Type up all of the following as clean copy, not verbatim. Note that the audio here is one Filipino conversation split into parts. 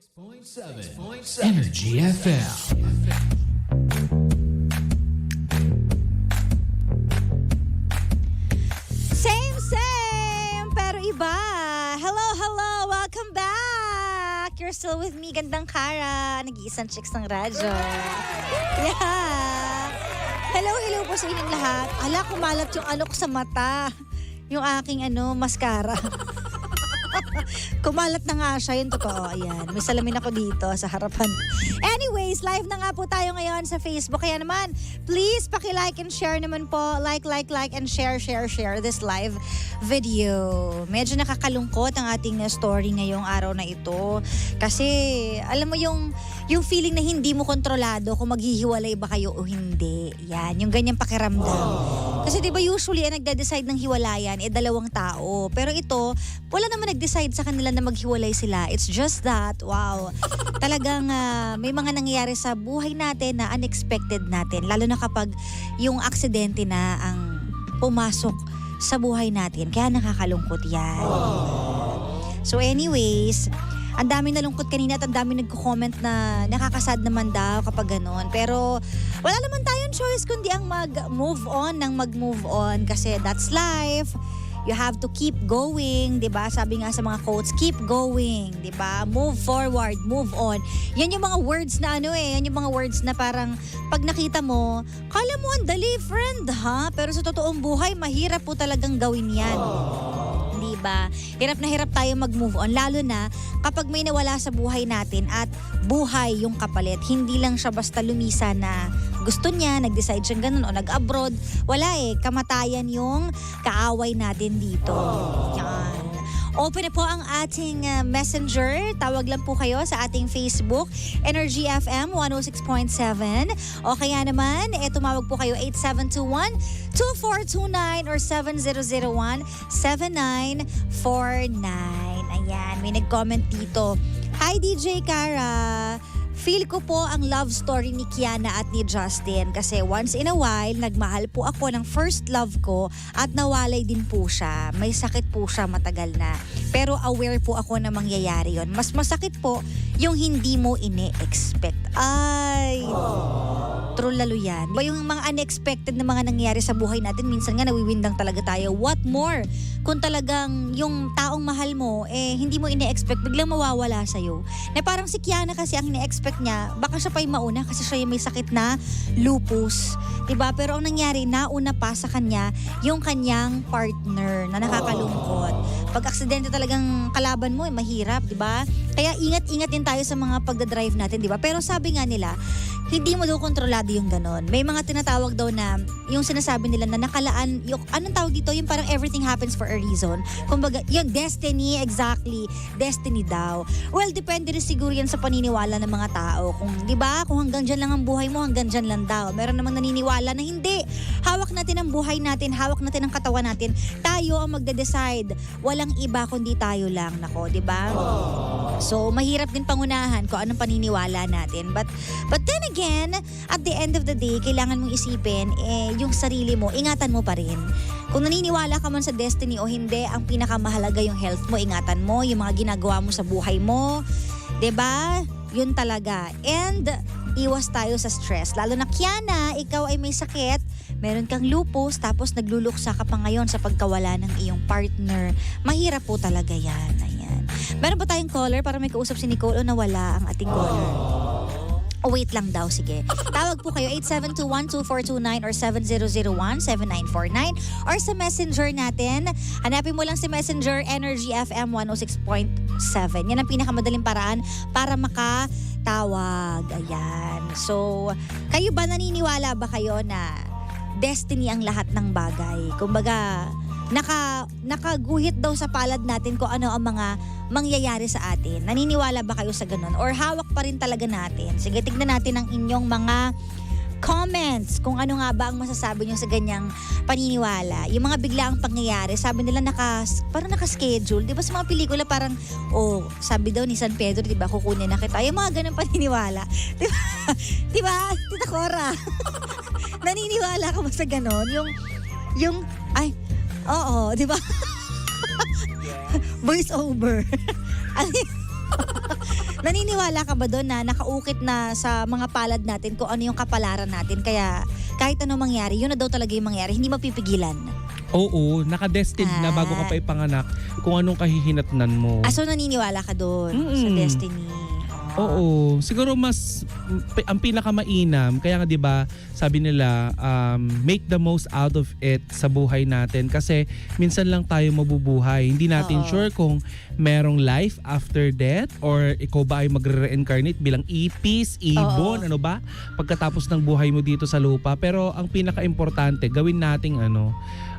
106.7 Energy FM. Same, pero iba. Hello, welcome back. You're still with me, Gandang Kara, nag-iisang chicks ng radyo. Yeah. Hello po sa inyong lahat. Ala, kumalat yung ano ko sa mata. Yung aking mascara. Kumalat na nga siya, yung totoo. Ayan, may salamin ako dito sa harapan. Anyways, live na nga po tayo ngayon sa Facebook. Kaya naman, please paki-like and share naman po. Like and share this live video. Medyo nakakalungkot ang ating story ngayong araw na ito. Kasi, alam mo yung feeling na hindi mo kontrolado kung maghihiwalay ba kayo o hindi. Yan, yung ganyang pakiramdam. Kasi diba usually ang nagde-decide ng hiwalayan dalawang tao. Pero ito, wala naman nag-decide sa kanila na maghiwalay sila. It's just that, wow, talagang may mga nangyayari sa buhay natin na unexpected natin. Lalo na kapag yung aksidente na ang pumasok sa buhay natin. Kaya nakakalungkot yan. So anyways, ang daming nalungkot kanina at ang daming nagko-comment na nakakasad naman daw kapag ganon. Pero wala naman tayong choice kundi ang mag-move on kasi that's life. You have to keep going, 'di ba? Sabi nga sa mga quotes, keep going, 'di ba? Move forward, move on. Yan yung mga words na yan yung mga words na parang pag nakita mo, kala mo ang dali, friend, ha? Pero sa totoong buhay, mahirap po talagang gawin 'yan. Diba? Hirap na hirap tayo mag-move on, lalo na kapag may nawala sa buhay natin at buhay yung kapalit. Hindi lang siya basta lumisan na gusto niya, nag-decide siyang ganun o nag-abroad. Wala kamatayan yung kaaway natin dito. Yan. Open na po ang ating messenger. Tawag lang po kayo sa ating Facebook, Energy FM 106.7. O kaya naman, tumawag po kayo 8721-2429 or 7001-7949. Ayan, may nag-comment dito. Hi DJ Kara! Feel ko po ang love story ni Kiana at ni Justin kasi once in a while, nagmahal po ako ng first love ko at nawalay din po siya. May sakit po siya matagal na. Pero aware po ako na mangyayari yon. Mas masakit po yung hindi mo ine-expect. Ay, true lalo yan. Ba yung mga unexpected na mga nangyayari sa buhay natin, minsan nga nawiwindang talaga tayo. What more kung talagang yung taong mahal mo, hindi mo ine-expect, biglang mawawala sa'yo. Na parang si Kiana kasi ang ine-expect niya, baka siya pa'y mauna kasi siya yung may sakit na lupus. Diba? Pero ang nangyari, nauna pa sa kanya yung kanyang partner na nakakalungkot. Pag aksidente talagang kalaban mo, mahirap, diba? Kaya ingat-ingat din tayo sa mga pagdadrive natin, diba? Pero sabi nga nila, hindi mo daw kontrolado yung ganon. May mga tinatawag daw na yung sinasabi nila na nakalaan, yung, anong tawag dito? Yung parang everything happens for a reason. Kumbaga, yung destiny, exactly. Destiny daw. Well, depende rin siguro yan sa paniniwala ng mga tao. Kung, di ba, kung hanggang dyan lang ang buhay mo, hanggang dyan lang daw. Meron namang naniniwala na hindi. Hawak natin ang buhay natin, hawak natin ang katawan natin. Tayo ang magde-decide. Walang iba kundi tayo lang. Nako, di ba? So, mahirap din pangunahan kung anong paniniwala natin. But then again, at the end of the day, kailangan mong isipin, yung sarili mo, ingatan mo pa rin. Kung naniniwala ka man sa destiny o hindi, ang pinakamahalaga yung health mo, ingatan mo, yung mga ginagawa mo sa buhay mo. 'Di ba? Yun talaga. And iwas tayo sa stress. Lalo na Kiana, ikaw ay may sakit, meron kang lupus, tapos nagluluksa ka pa ngayon sa pagkawala ng iyong partner. Mahirap po talaga yan. Ayan. Meron pa tayong caller para may kausap si Nicole o nawala ang ating caller? Oh, wait lang daw, sige. Tawag po kayo 8721-2429 or 7001-7949 or sa messenger natin. Hanapin mo lang si Messenger Energy FM 106.7. Yan ang pinakamadaling paraan para makatawag. Ayan. So, kayo ba naniniwala ba kayo na destiny ang lahat ng bagay? Kumbaga, nakaguhit daw sa palad natin kung ano ang mga mangyayari sa atin. Naniniwala ba kayo sa ganun? Or hawak pa rin talaga natin? Sige, tignan natin ang inyong mga comments kung ano nga ba ang masasabi nyo sa ganyang paniniwala. Yung mga biglaang pangyayari, sabi nila parang naka-schedule. Di ba sa mga pelikula parang, sabi daw ni San Pedro, di ba, kukunin na kita. Yung mga ganang paniniwala. Di ba? Di ba? Tita Cora. Naniniwala ka ba sa ganon? Oo, di ba? Voice over. Naniniwala ka ba doon na nakaukit na sa mga palad natin kung ano yung kapalaran natin? Kaya kahit ano mangyari, yun na daw talaga yung mangyari. Hindi mapipigilan. Oo, nakadestined na bago ka pa ipanganak kung anong kahihinatnan mo. So naniniwala ka doon sa destiny. Oo, siguro mas ang pinakamainam kaya nga 'di ba sabi nila make the most out of it sa buhay natin kasi minsan lang tayo mabubuhay. Hindi natin sure kung merong life after death or ikaw ba ay magre-reincarnate bilang ipis, ibon, ano ba pagkatapos ng buhay mo dito sa lupa. Pero ang pinaka-importante gawin nating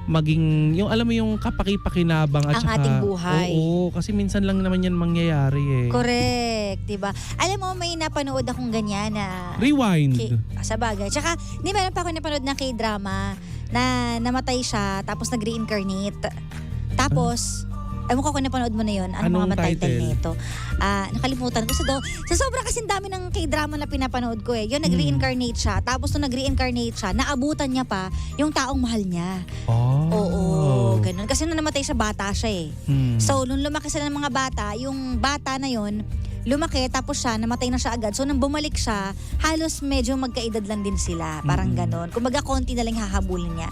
maging yung alam mo yung kapaki-pakinabang at ang ating buhay. Oo, kasi minsan lang naman yan mangyayari eh. Correct, 'di ba? Alam mo may napanood akong ganyan na Rewind. sa bagay. Tsaka hindi meron pa ako napanood na K-drama na namatay siya tapos nag-reincarnate. Tapos ewan ko kung napanood mo na yun. Anong mga title nito? Nakalimutan ko. Sa sobrang kasing dami ng K-drama na pinapanood ko eh. Yun, nag-reincarnate siya. Tapos nung nag-reincarnate siya, naabutan niya pa yung taong mahal niya. Oo, ganun. Kasi nung namatay siya, bata siya eh. So, nung lumaki sila ng mga bata, yung bata na yun, lumaki tapos siya, namatay na siya agad. So, nung bumalik siya, halos medyo magkaedad lang din sila. Parang ganun. Kumbaga, konti na lang hahabulin niya.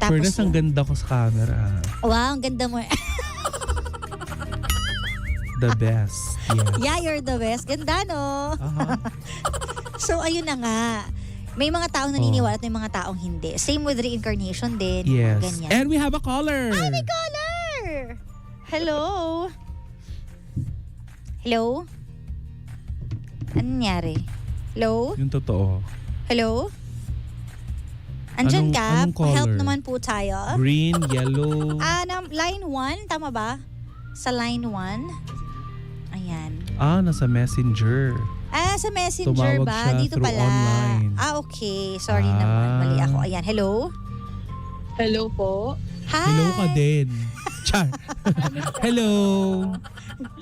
Tapos, Furnace, ang ganda ko sa camera. Wow, ang ganda mo. The best. Yes. Yeah, you're the best. Ganda, no? So, ayun na nga. May mga taong naniniwala at may mga taong hindi. Same with reincarnation din. Yes. Ganyan. And we have a caller. May caller! Hello? Hello? Ano nangyari? Hello? Yung totoo. Hello? Andyan ka? Anong Help caller? naman po tayo. Green, yellow. Line 1, tama ba? Sa line 1? Ayan. Nasa messenger. Sa messenger Tumawag ba? siya Dito through pala. online. Okay. Sorry naman. Mali ako. Ayan. Hello? Hello po. Hi! Hello ka din. Char. Hello.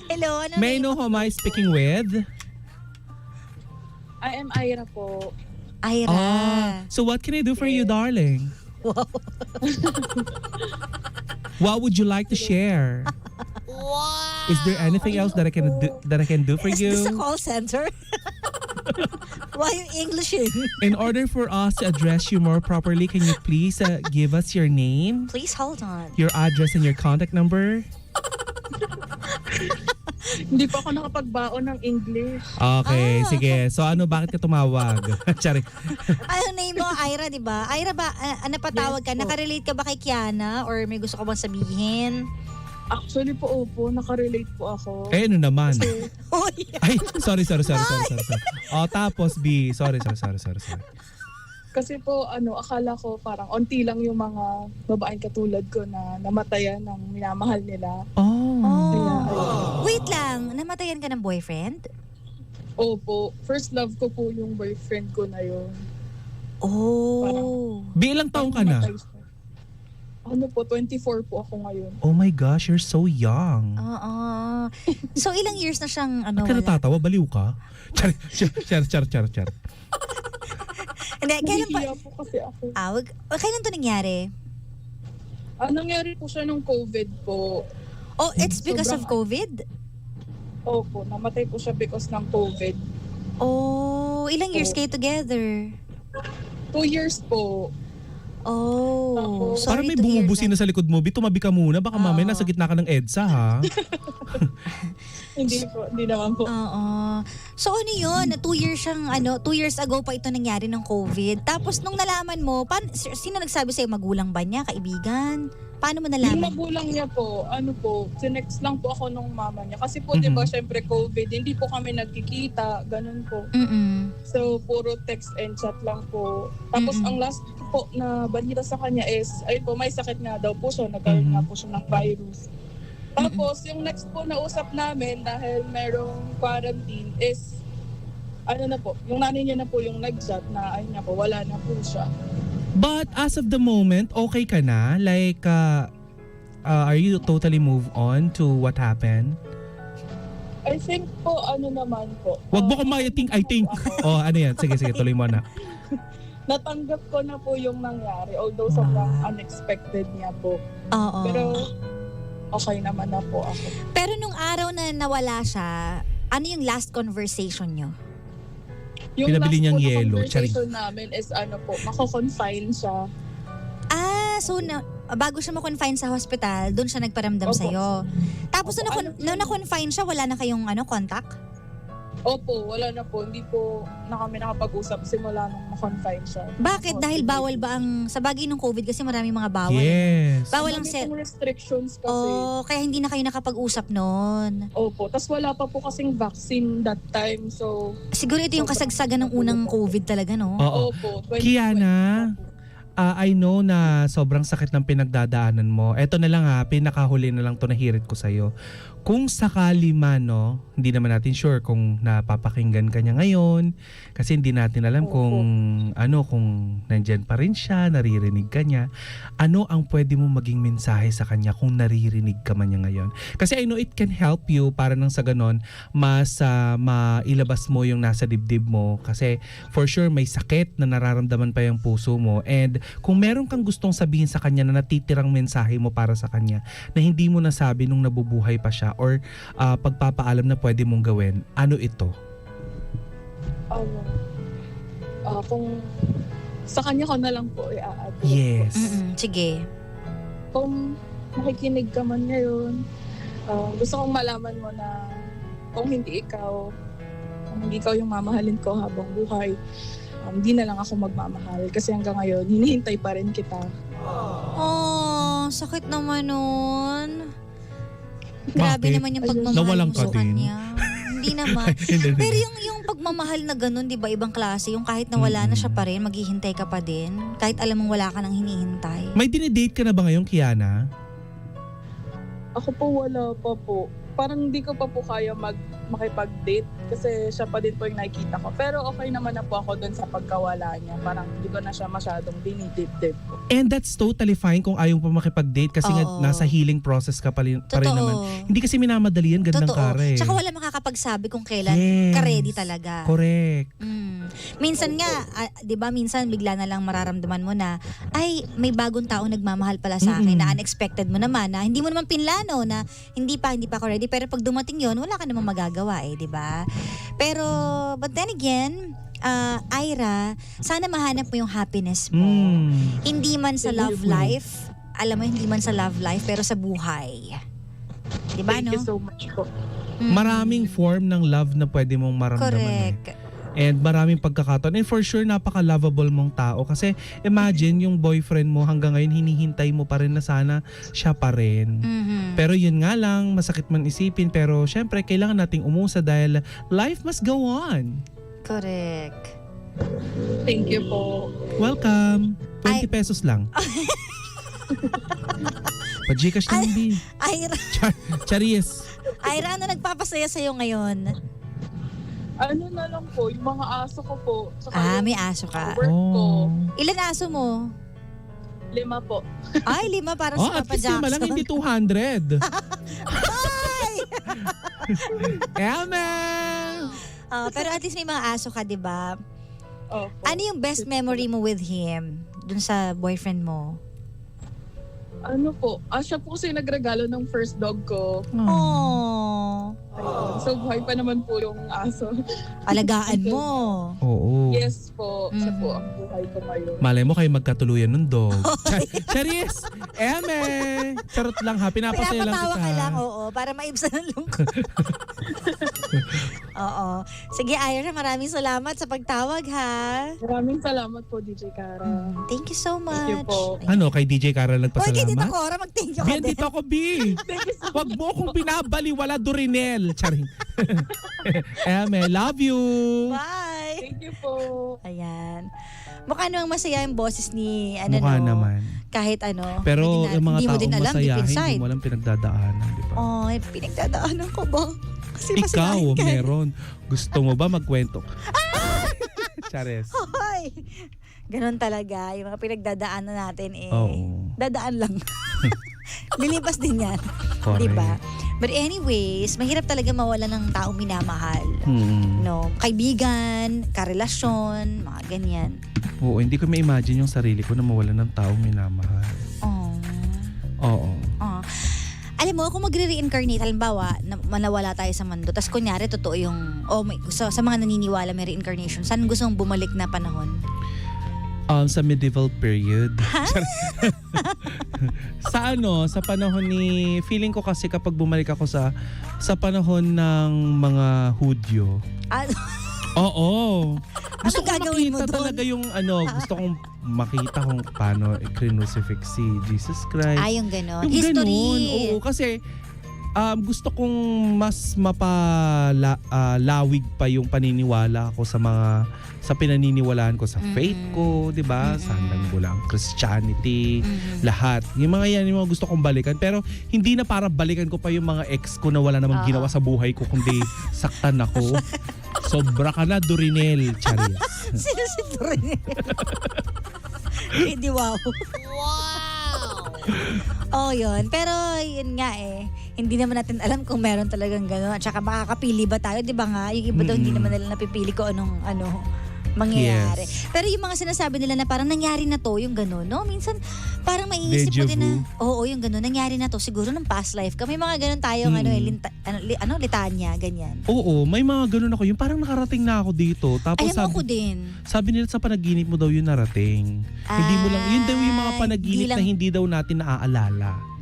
Hello? Ano May I know who am I speaking with? I am Ira po. Ira. So what can I do for you, darling? Wow. What would you like to share? Wow! Is there anything else that I can do for Is you? this a call center? Why are you Englishing? In order for us to address you more properly, can you please give us your name, Please hold on. your address, and your contact number? Hindi pa ako nakapagbaon ng English. Okay, sige. So bakit ka tumawag? Sorry. Ano name mo? Ira, di ba? Ira ba, napatawag ka? Yes po. Nakarelate ka ba kay Kiana? Or may gusto ka bang sabihin? Actually po, opo, nakarelate po ako. Ano naman? Uy! Ay, sorry. Tapos B. Sorry. Kasi po, akala ko parang onti lang yung mga babaeng katulad ko na namatayan ng minamahal nila. Kaya, Wait lang, namatayan ka ng boyfriend? Opo, first love ko po yung boyfriend ko na yun. Oh. B, ilang taong ka na? Namatay siya. 24 po ako ngayon. Oh my gosh, you're so young. Oo. So ilang years na siyang Ba't ka natatawa? Baliw ka? Char. Hindi, kailan pa? Nahihiya po kasi ako. Kailan to nangyari? Nangyari po siya nung COVID po. Oh, it's because of Sobrang- COVID? Opo, namatay po siya because ng COVID. Oh, ilang years kayo together? 2 years po. Oh, Parang sorry may to hear bumubusin na that. sa likod mo. B, tumabi ka muna. Baka mamaya nasa gitna ka ng EDSA, ha? Hindi naman po. Oo. So ano yun? 2 years siyang 2 years ago pa ito nangyari ng COVID. Tapos nung nalaman mo, sino nagsabi sa'yo? Magulang ba niya? Kaibigan? Paano mo Yung nalaman? magulang niya po, sinext lang po ako nung mama niya. Kasi po, di ba, syempre COVID, hindi po kami nagkikita, ganun po. Mm-mm. So, puro text and chat lang po. Tapos, ang last po na balita sa kanya is, ayun po, may sakit nga daw po siya, nagkaroon nga po siya ng virus. Tapos, yung next po na usap namin, dahil merong quarantine, is, yung nanay niya na po yung nag-chat na, ayun nga po, wala na po siya. But as of the moment, okay ka na? Like, are you totally move on to what happened? I think po, naman po. Wag mo kang I think. Oh, ano yan? Sige, tuloy mo na. Natanggap ko na po yung nangyari, although sobrang unexpected niya po. Oo. Pero, okay naman na po ako. Pero nung araw na nawala siya, ano yung last conversation nyo? Yung Pinabili last niyang po na yelo, conversation namin is mako-confine siya. So bago siya ma-confine sa hospital, doon siya nagparamdam Opo. sa'yo. Tapos Opo. nung na-confine siya, wala na kayong contact? Opo, wala na po. Hindi po na kami nakapag-usap simula nung ma-confine siya. Bakit? Dahil bawal ba sa bagay ng COVID kasi maraming mga bawal. Yes. Bawal ang Marami pong restrictions kasi. Kaya hindi na kayo nakapag-usap noon. Opo. Tapos wala pa po kasing vaccine that time. So, Siguro ito yung kasagsagan ng unang COVID talaga, no? Oo. opo. Kiana, 2020 pa po. I know na sobrang sakit ng pinagdadaanan mo. Eto na lang pinakahuli na lang to na hirit ko sa'yo. Kung sakali man, no, hindi naman natin sure kung napapakinggan ka niya ngayon kasi hindi natin alam kung nandyan pa rin siya, naririnig ka niya. Ano ang pwede mo maging mensahe sa kanya kung naririnig ka man niya ngayon? Kasi I know it can help you para nang sa ganon mas mailabas mo yung nasa dibdib mo kasi for sure may sakit na nararamdaman pa yung puso mo, and kung meron kang gustong sabihin sa kanya na natitirang mensahe mo para sa kanya na hindi mo nasabi nung nabubuhay pa siya or pagpapaalam na pwede mong gawin, ano ito? Kung sa kanya ko na lang po i-add. Yes. Sige. Kung makikinig ka man ngayon, gusto kong malaman mo na kung hindi ikaw yung mamahalin ko habang buhay, hindi na lang ako magmamahal. Kasi hanggang ngayon, hinihintay pa rin kita. Sakit naman nun. Grabe Bakit? naman yung pagmamahal Nawalan mo ka sa din? kanya. Hindi naman. Pero yung pagmamahal na ganun, di ba, ibang klase. Yung kahit na wala na siya pa rin, maghihintay ka pa din. Kahit alam mong wala ka nang hinihintay. May dinidate ka na ba ngayon, Kiana? Ako po wala pa po. Parang hindi ko pa po kaya makipag-date kasi siya pa din po yung nakikita ko. Pero okay naman na po ako dun sa pagkawala niya. Parang hindi ko na siya masyadong dinidate po. And that's totally fine kung ayaw pa makipag-date kasi nga Oo. nasa healing process ka pa rin Totoo. naman. Hindi kasi minamadali yan, gandang Totoo. kare. Tsaka wala makakapagsabi kung kailan Yes. ka ready talaga. Correct. Minsan nga, 'di ba, minsan bigla na lang mararamdaman mo na ay may bagong tao nagmamahal pala sa akin na unexpected mo naman na hindi mo naman pinlano na hindi pa ako ready, pero pag dumating 'yon, wala ka namang magagawa 'di ba? Pero but then again, Ira, sana mahanap mo yung happiness mo. Hindi man sa love life, alam mo, hindi man sa love life, pero sa buhay. 'Di ba, Thank no? you so much po. Maraming form ng love na pwede mong maramdaman. Correct. And maraming pagkakataon. And for sure, napaka-lovable mong tao. Kasi imagine yung boyfriend mo hanggang ngayon hinihintay mo pa rin na sana siya pa rin. Pero yun nga lang, masakit man isipin. Pero syempre, kailangan nating umusa dahil life must go on. Correct. Thank you po. Welcome. 20 pesos lang. Pa-Gcash lang, B. Ira, Charis. ano nagpapasaya sa'yo ngayon? Ano na lang po, yung mga aso ko po. Tsaka May aso ka. work ko. Ilan aso mo? 5 po. Ay, 5 para Oh, sa at Papa least lima lang, Jackson. hindi 200. Elme! Pero at least may mga aso ka, di ba? Opo. Ano yung best memory mo with him? Dun sa boyfriend mo? Ano po? Siya po kasi nagregalo ng first dog ko. Oh. Ayun. So, buhay pa naman po yung aso. Alagaan mo. Oo. Yes po. Siya po ang buhay ko ngayon. Malay mo kayo magkatuluyan ng dog. Charis! Eme! Charot lang ha. Pinapasaya lang Pinapatawa kita. ka lang, oo. Para maibsan ang lungkot. Oo. Sige, Ira, maraming salamat sa pagtawag, ha? Maraming salamat po, DJ Kara. Thank you so much. Thank you po. Ano, kay DJ Carol Uy, kay Tita nagpasalamat? Cora, mag-thank you ka Bien, din. dito ako, B. Wag mo akong binabaliwala, Dorinel. Charing. Eme, love you. Bye! Thank you po. Ayan. Mukha namang masaya yung boses ni, Mukha naman. kahit ano. Pero yung mga hindi mo din taong alam, deep masayahin, inside. hindi mo alam pinagdadaanan, di ba? Oh, pinagdadaanan ko ba? Kasi Ikaw, masayahin ka. meron. Gusto mo ba magkwento? Chares. Hoy! Ganon talaga. Yung mga pinagdadaanan natin Oo. dadaan lang. Lilipas din yan. Correct. Diba? But anyways, mahirap talaga mawala ng taong minamahal. No? Kaibigan, karelasyon, mga ganyan. Oo, hindi ko ma-imagine yung sarili ko na mawala ng taong minamahal. Oh. Oo. Oh. Alam mo, kung magre-reincarnate, halimbawa, manawala tayo sa mundo, tapos kunyari, totoo yung, sa mga naniniwala may reincarnation, saan gusto mong bumalik na panahon? Sa medieval period. Sa panahon ni, feeling ko kasi kapag bumalik ako sa panahon ng mga Hudyo. Oo. Gusto kong gagawin mo makita doon? talaga yung gusto kong makita kung paano i-crucifix si Jesus Christ. Yung ganon. Yung History. ganun. Oo, kasi gusto kong mas mapalawig pa yung paniniwala ko sa pinaniniwalaan ko sa faith ko, 'di ba? Sa hanggang Christianity, lahat. Yung mga yan yung mga gusto kong balikan, pero hindi na para balikan ko pa yung mga ex ko na wala namang ginawa sa buhay ko kundi saktan ako. Sobra ka na, Dorinel. Charis. Sino si Dorinel? Hindi, wow. Yun. Pero yun nga hindi naman natin alam kung meron talagang gano'n. At saka makakapili ba tayo, di ba nga? Yung iba daw hindi naman nila napipili ko anong mangyayari. Yes. Pero yung mga sinasabi nila na parang nangyari na to, yung gano'n, no? Minsan parang maiisip mo Deja din na, vu. yung gano'n, nangyari na to. Siguro ng past life ka. May mga gano'n tayong litanya, ganyan. Oo, may mga ganun ako. Yung parang nakarating na ako dito. Tapos Alam mo ko din. sabi nila sa panaginip mo daw yun narating. Hindi mo lang, yun daw yung mga panaginip na hindi daw natin naaalala.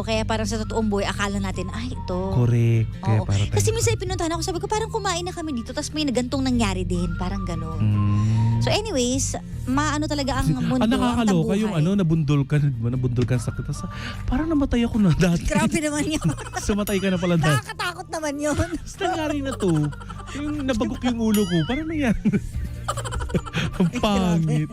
Kaya parang sa totoong buhay, akala natin, ito. Correct. Kaya Oo. para Kasi minsan pinuntahan ako, sabi ko, parang kumain na kami dito, tapos may nagantong nangyari din. Parang gano'n. So anyways, maano talaga ang mundo, ang nakakaloka tabuhay. yung nabundol ka sa kita. Parang namatay ako na dati. Grabe naman yun. Sumatay ka na pala dati. Nakakatakot naman yun. Tapos nangyari na to. Yung nabagok yung ulo ko. Parang nangyari. Ang pangit.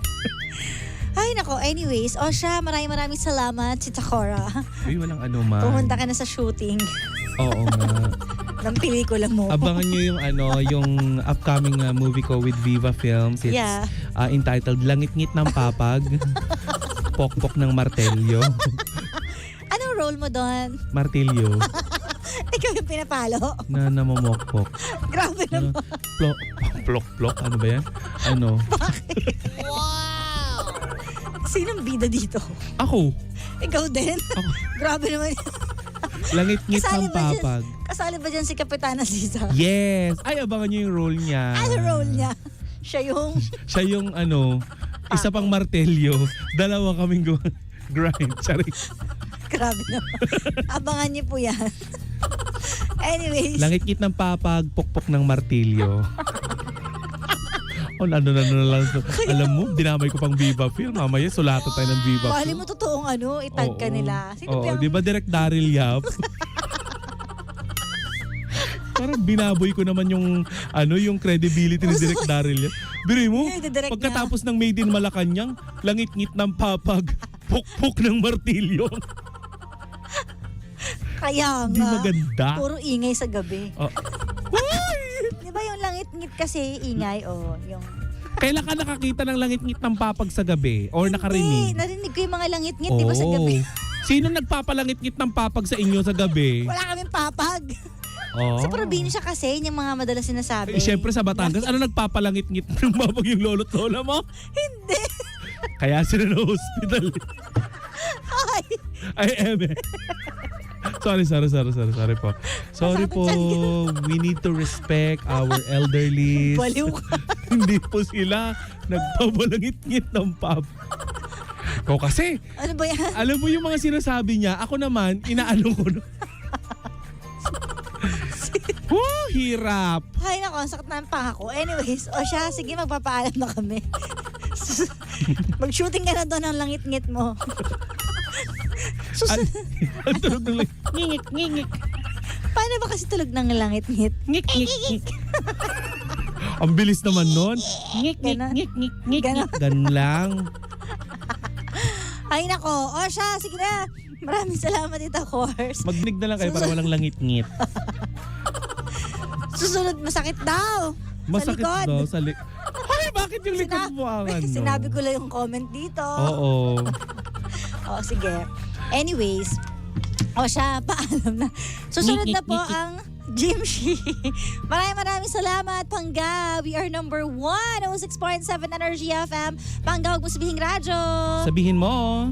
Ay nako, anyways, maraming salamat si Takora. Uy, walang ano man. Pumunta ka na sa shooting Oo nga. ng pelikula mo. Abangan nyo yung upcoming movie ko with Viva Films. It's Yeah. entitled Langit-ngit ng Papag. Pokpok ng Martelyo. Anong role mo doon? Martelyo Ikaw yung pinapalo. na namamokpok. Grabe naman. Plok. Ano ba yan? Sinong bida dito? Ako. Ikaw din? Ako. Grabe naman. Langit-ngit ng Papag. Kasali ba dyan si Kapitana Ziza? Yes. Ay, abangan nyo yung role niya. Ano role niya? Siya yung... Siya yung isa pang martelyo. Dalawa kaming grind. Sorry. Grabe naman. Abangan niyo po yan. Anyways. Langit-ngit ng Papag, pokpok ng martilyo. Na lang. Alam mo, dinamay ko pang Viva Film. Mamaya, sulatan tayo ng Viva Bali Film. mo totoong itag ka nila. Sino Oo, ba yung... di ba direct Daryl Yap? Parang binaboy ko naman yung credibility ni Direct Daryl Yap. Biri mo, Direct pagkatapos ng Made in Malacanang, langit-ngit ng Papag, pukpok ng martilyo. Kaya Di nga. maganda. Puro ingay sa gabi. Uy! Di ba yung langit-ngit kasi ingay? Yung... Kailan ka nakakita ng langit-ngit ng Papag sa gabi? Or Hindi, nakarinig? narinig ko yung mga langit-ngit, di ba sa gabi? Sino nagpapalangit-ngit ng Papag sa inyo sa gabi? Wala kaming papag. Oh. Sa probinsya kasi, yung mga madalas sinasabi. Siyempre sa Batangas, ano nagpapalangit-ngit ng Papag yung lolo't lola mo? Hindi. Kaya sila na hospital. Ay, eme. Sorry po. Sorry po. We need to respect our elderlies. Baliw ka. Hindi po sila nagpabalangit-ngit ng pub. Ko kasi, Ano ba yan? alam mo yung mga sinasabi niya, ako naman, inaano ko. Hirap. Ay nako, ang sakit na ang panga ko. Anyways, sige, magpapaalam na kami. Mag-shooting ka na doon ng langit-ngit mo. Ang tulog ng ngik. Paano ba kasi tulog ng langit-ngit? Ngik. Ang bilis naman nun. Ngik. Ganon. Ganun lang. Ay nako, sige na. Maraming salamat, Tita Kors. Magdinig na lang kayo para walang langit-ngit. Susunod, masakit daw. Masakit sa likod. daw sa likod. Ay, bakit yung likod mo ang Sinabi ko lang yung comment dito. Oo. Sige. Anyways, paalam na. Susunod na po ang Jimshi. Maraming salamat, Pangga. We are number 1, 06.7 Energy FM. Pangga, huwag mo sabihing radyo. Sabihin mo.